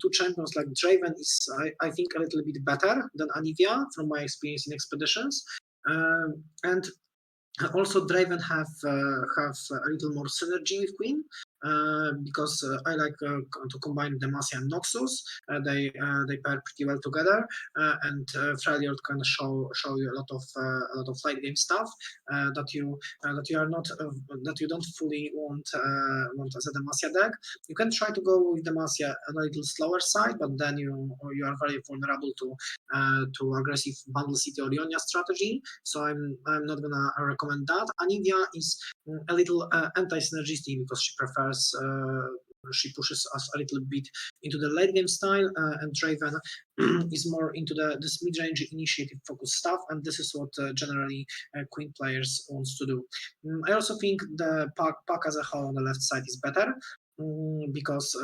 two champions like Draven is I think a little bit better than Anivia from my experience in expeditions. And also Draven have a little more synergy with Quinn because I like to combine Demacia and Noxus. They pair pretty well together, and Freljord can show you a lot of late game stuff that you are not that you don't fully want as a Demacia deck. You can try to go with Demacia on a little slower side, but then you are very vulnerable to aggressive Bandle City or Ionia strategy. So I'm not gonna recommend that. Anivia is a little anti-synergistic because she prefers she pushes us a little bit into the late game style, and Draven is more into this mid-range initiative focused stuff, and this is what generally Quinn players wants to do. I also think the pack as a whole on the left side is better. Because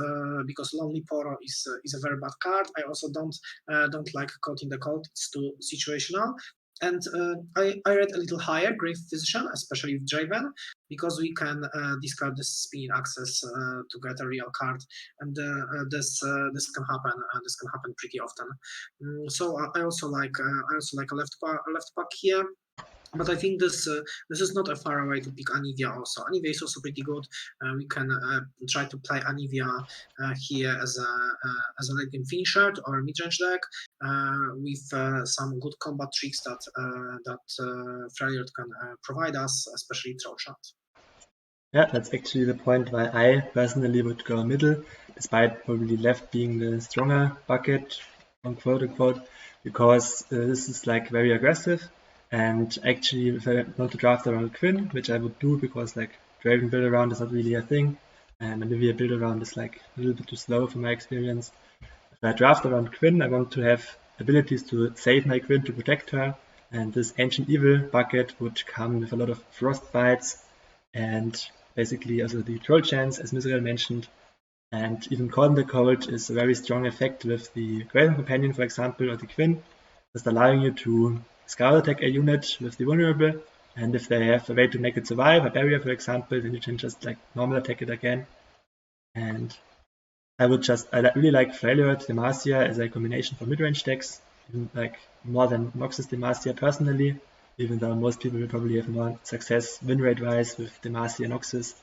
Lonely Poro is a very bad card. I also don't like Caught in the Cold. It's too situational. And I read a little higher Grave Physician, especially with Draven, because we can discard the spinning access to get a real card, and this can happen. This can happen pretty often. So I also like a left pack here. But I think this is not a far away to pick Anivia also. Anivia is also pretty good. We can try to play Anivia here as a late game finisher or mid-range deck with some good combat tricks that Freljord can provide us, especially throw shot.
Yeah, that's actually the point why I personally would go middle, despite probably left being the stronger bucket, quote unquote, because this is like very aggressive. And actually, if I want to draft around Quinn, which I would do because like Draven build around is not really a thing, and Anivia build around is like a little bit too slow from my experience. If I draft around Quinn, I want to have abilities to save my Quinn to protect her, and this Ancient Evil bucket would come with a lot of frost bites and basically also the troll chance, as Myzrael mentioned, and even Caught in the Cold is a very strong effect with the Graven Companion, for example, or the Quinn, just allowing you to scout attack a unit with the vulnerable, and if they have a way to make it survive, a barrier for example, then you can just like normal attack it again. And I really like Freljord Demacia as a combination for mid-range decks, even like more than Noxus Demacia personally, even though most people will probably have more success win rate wise with Demacia Noxus.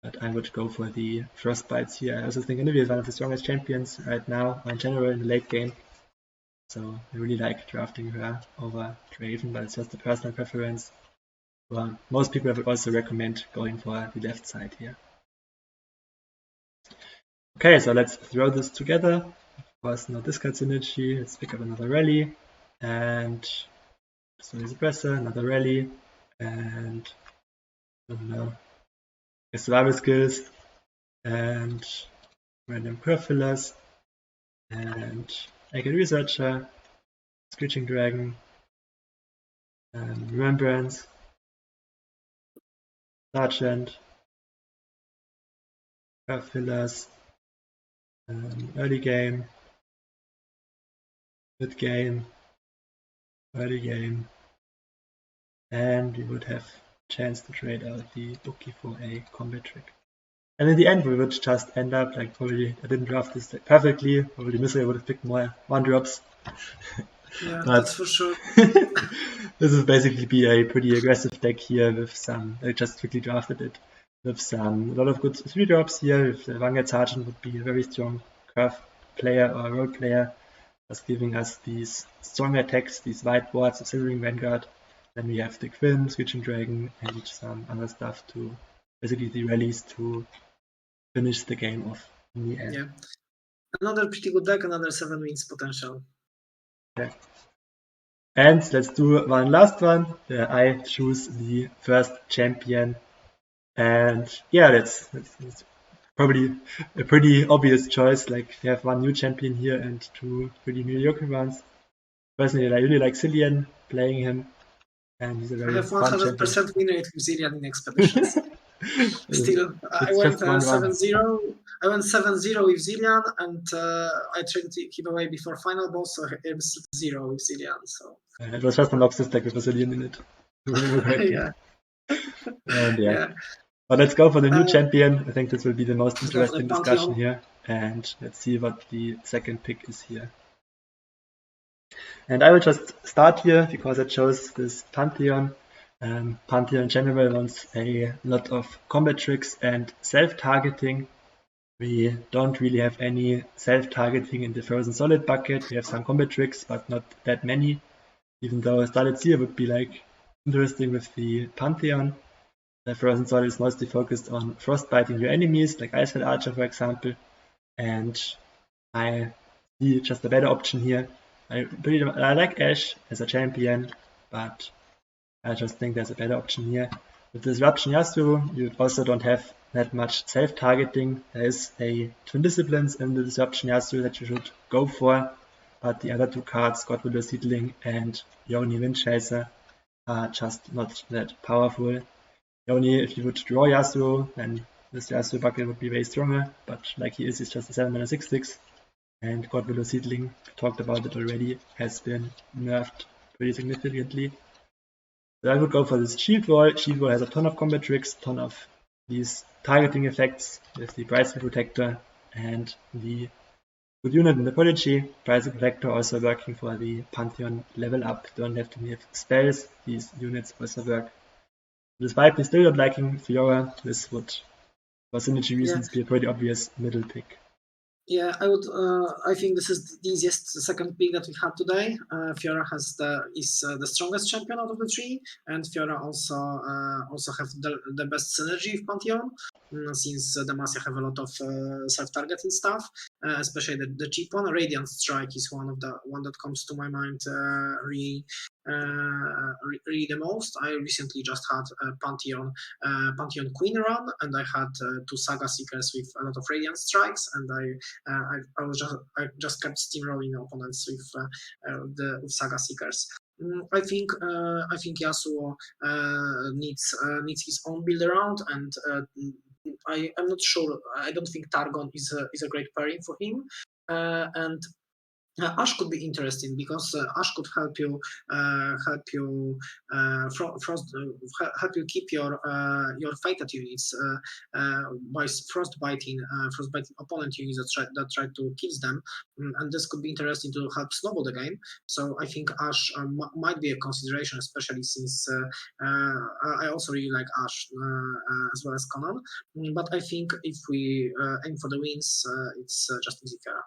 But I would go for the Frostbites here. I also think Anivia is one of the strongest champions right now, or in general in the late game. So I really like drafting her over Draven, but it's just a personal preference. Well, most people would also recommend going for the left side here. Okay, so let's throw this together. Of course, no discard synergy. Let's pick up another rally, and so Suppressor, another rally, and I don't know, survival skills, and random curve fillers, and Naked Researcher, Screeching Dragon, Remembrance, Sergeant, curve fillers, early game, mid game, early game, and we would have a chance to trade out the bookie for a combat trick. And in the end, we would just end up like probably I didn't draft this deck perfectly. Probably Myzrael would have picked more 1-drops.
Yeah, that's for sure.
This is basically be a pretty aggressive deck here with some. I just quickly drafted it with a lot of good 3-drops here. If the Vanguard Sergeant would be a very strong curve player or role player, just giving us these strong attacks, these white boards of Silvering Vanguard, Then we have the Quinn, Screeching Dragon, and some other stuff to basically the rallies to finish the game off in the end.
Yeah. Another pretty good deck, another 7 wins potential.
Okay. And let's do one last one. I choose the first champion. And yeah, that's probably a pretty obvious choice. Like, we have one new champion here and two pretty mediocre ones. Personally, I really like Cillian, playing him, and he's a
I
very
have
fun champion.
100% win rate with Zillion in expeditions. Still, I
It's
went
just 1-1.
7-0. I went 7-0 with Zillion, and I tried to keep away before final boss, so I'm 6-0 with Zillion. So
It was just an Obsess deck with Cillian in it.
yeah.
And yeah.
Yeah.
But let's go for the new champion. I think this will be the most
Let's go for the
interesting discussion
Pantheon.
here. And let's see what the second pick is here. And I will just start here because I chose this Pantheon. Pantheon in general wants a lot of combat tricks and self-targeting. We don't really have any self-targeting in the Frozen Solid bucket. We have some combat tricks, but not that many. Even though Starlit Seer would be like interesting with the Pantheon. The Frozen Solid is mostly focused on frostbiting your enemies, like Icehead Archer, for example. And I see just a better option here. I like Ash as a champion, but I just think there's a better option here. With Disruption Yasuo, you also don't have that much self-targeting. There is a Twin Disciplines in the Disruption Yasuo that you should go for, but the other two cards, Willow Seedling and Yoni Windchaser, are just not that powerful. Yoni, if you would draw Yasuo, then this Yasuo bucket would be way stronger, but like he is, it's just a 7-mana 6/6. And Willow Seedling, we talked about it already, has been nerfed pretty significantly. So I would go for this Shield Wall. Shield Wall has a ton of combat tricks, ton of these targeting effects with the Pricing Protector and the good unit in the Prodigy. Pricing Protector also working for the Pantheon level up. Don't have to have spells. These units also work. Despite me still not liking Fiora, this would, for synergy reasons, be a pretty obvious middle pick.
Yeah, I would. I think this is the easiest second pick that we had today. Fiora is the strongest champion out of the three, and Fiora also have the best synergy with Pantheon, since the Demacia have a lot of self-targeting stuff, especially the cheap one. Radiant Strike is one that comes to my mind really the most. I recently just had a Pantheon Quinn run, and I had two Saga Seekers with a lot of Radiant Strikes, and I just kept steamrolling opponents with Saga Seekers. I think Yasuo needs his own build around, and I'm not sure. I don't think Targon is a great pairing for him, and Ash could be interesting because Ash could help you keep your fated units by frostbiting opponent units that try to kill them, and this could be interesting to help snowball the game. So I think Ash might be a consideration, especially since I also really like Ash as well as Conan. But I think if we aim for the wins, it's just easy Fiora.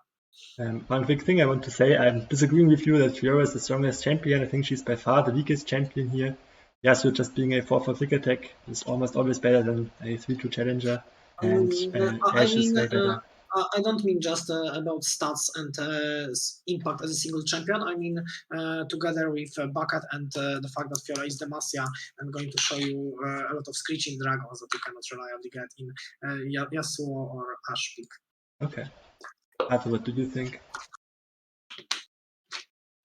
One big thing I want to say, I'm disagreeing with you that Fiora is the strongest champion. I think she's by far the weakest champion here. Yasuo just being a 4/4 flick attack is almost always better than a 3/2 challenger, and Ash is way better.
I don't mean just about stats and impact as a single champion. I mean together with Bucket and the fact that Fiora is Demacia and going to show you a lot of Screeching Dragons that you cannot reliably get in Yasuo or Ash pick.
Okay. Arthur, what do you think?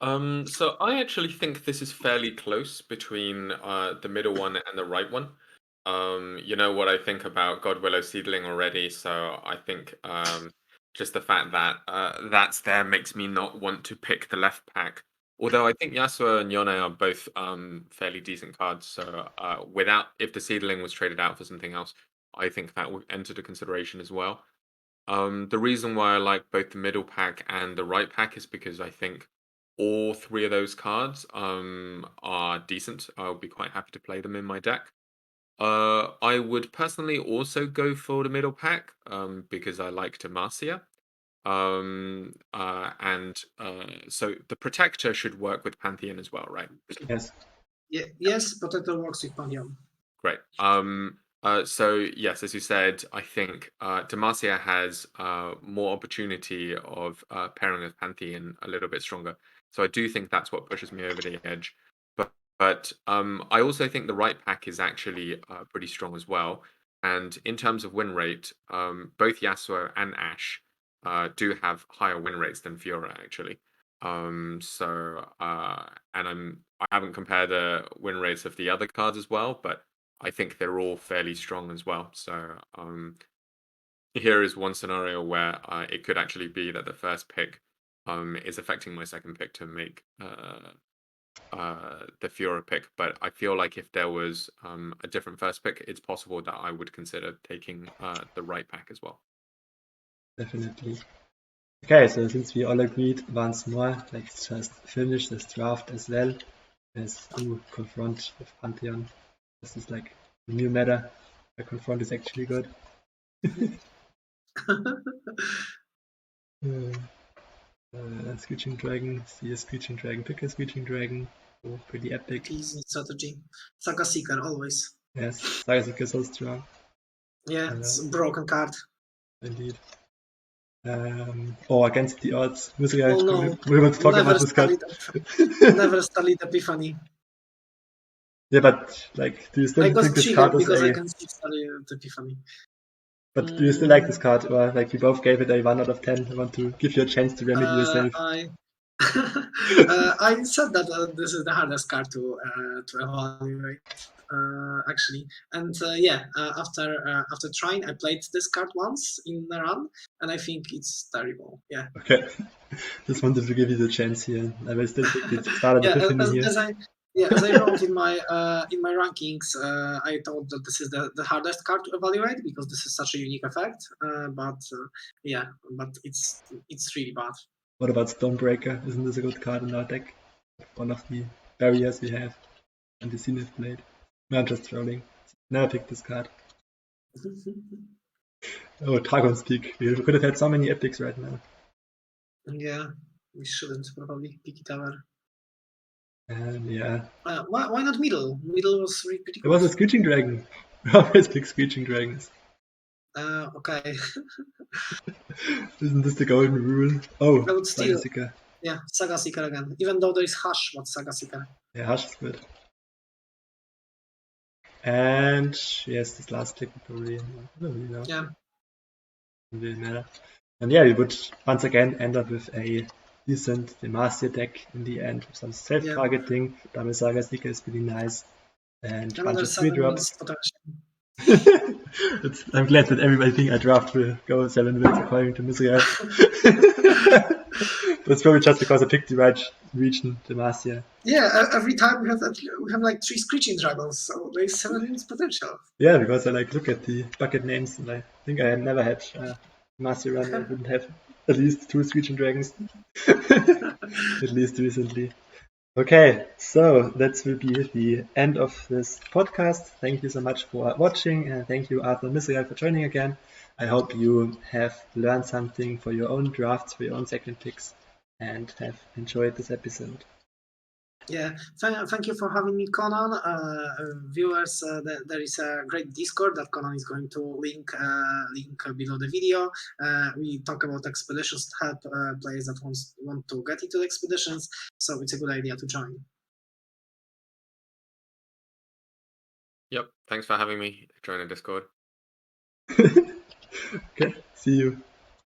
So I actually think this is fairly close between the middle one and the right one. You know what I think about Willow Seedling already, so I think just the fact that that's there makes me not want to pick the left pack. Although I think Yasuo and Yone are both fairly decent cards, so if the Seedling was traded out for something else, I think that would enter the consideration as well. The reason why I like both the middle pack and the right pack is because I think all three of those cards are decent. I'll be quite happy to play them in my deck. I would personally also go for the middle pack because I like Demacia. So the Protector should work with Pantheon as well, right?
Yes.
Yes, Potato works with Pantheon.
Great. So yes, as you said, I think Demacia has more opportunity of pairing with Pantheon a little bit stronger. So I do think that's what pushes me over the edge. But I also think the right pack is actually pretty strong as well. And in terms of win rate, both Yasuo and Ashe do have higher win rates than Fiora actually. And I haven't compared the win rates of the other cards as well, but I think they're all fairly strong as well. So here is one scenario where it could actually be that the first pick is affecting my second pick to make the Fiora pick. But I feel like if there was a different first pick, it's possible that I would consider taking the right pack as well.
Definitely. Okay, so since we all agreed once more, let's just finish this draft as well as to confront with Pantheon. This is like a new meta. The confront is actually good. Screeching Dragon, see a Screeching Dragon, pick a Screeching Dragon. Oh, pretty epic.
Easy strategy. Saga Seeker, always.
Yes, Saga Seeker is so strong.
Yeah, it's a broken card.
Indeed. Against the odds. Myzrael,
no.
we're about to talk about this card.
Never studied Epiphany.
Yeah, but like, do you still think this card is
because I can still study Epiphany.
But do you still like this card, or like we both gave it a 1 out of 10? I want to give you a chance to remedy yourself.
I said that this is the hardest card to evaluate, actually. And after trying, I played this card once in a run, and I think it's terrible. Yeah.
Okay. Just wanted to give you the chance here. I will still take the start of Epiphany here.
As I wrote in my rankings, I thought that this is the hardest card to evaluate because this is such a unique effect. But it's really bad.
What about Stonebreaker? Isn't this a good card in our deck? One of the barriers we have and the Zenith Blade. No, I'm just trolling. Never picked this card. Dragon's Peak. We could have had so many epics right now.
Yeah, we shouldn't probably pick it ever.
Yeah.
Why not Middle? Middle was really pretty cool.
It was a Screeching Dragon. We always pick Screeching Dragons.
Okay.
Isn't this the golden rule? Oh,
Saga Seeker. Yeah, Saga Seeker again. Even though there is Hush, but Saga Seeker.
Yeah, Hush is good. And yes, this last pick would probably know.
Yeah.
Doesn't really matter. And yeah, we would once again end up with a decent Demacia deck in the end with some self-targeting. Double Saga Seeker is really nice. And a bunch of 3-drops. I'm glad that everybody think I draft will go 7 wins according to Myzrael. That's probably just because I picked the right region, Demacia.
Yeah, every time we have like 3 Screeching Dragons, so there's 7 wins potential.
Yeah, because I look at the bucket names and I think I had never had Demacia run. I didn't have at least 2 Screeching Dragons. At least recently. Okay, so that will be the end of this podcast. Thank you so much for watching, and thank you, Arthur and Myzrael, for joining again. I hope you have learned something for your own drafts, for your own second picks, and have enjoyed this episode.
Yeah, thank you for having me, Conan. Viewers, there is a great Discord that Conan is going to link below the video. We talk about expeditions to help players that want to get into the expeditions, so it's a good idea to join.
Yep, thanks for having me join the Discord.
Okay, see you.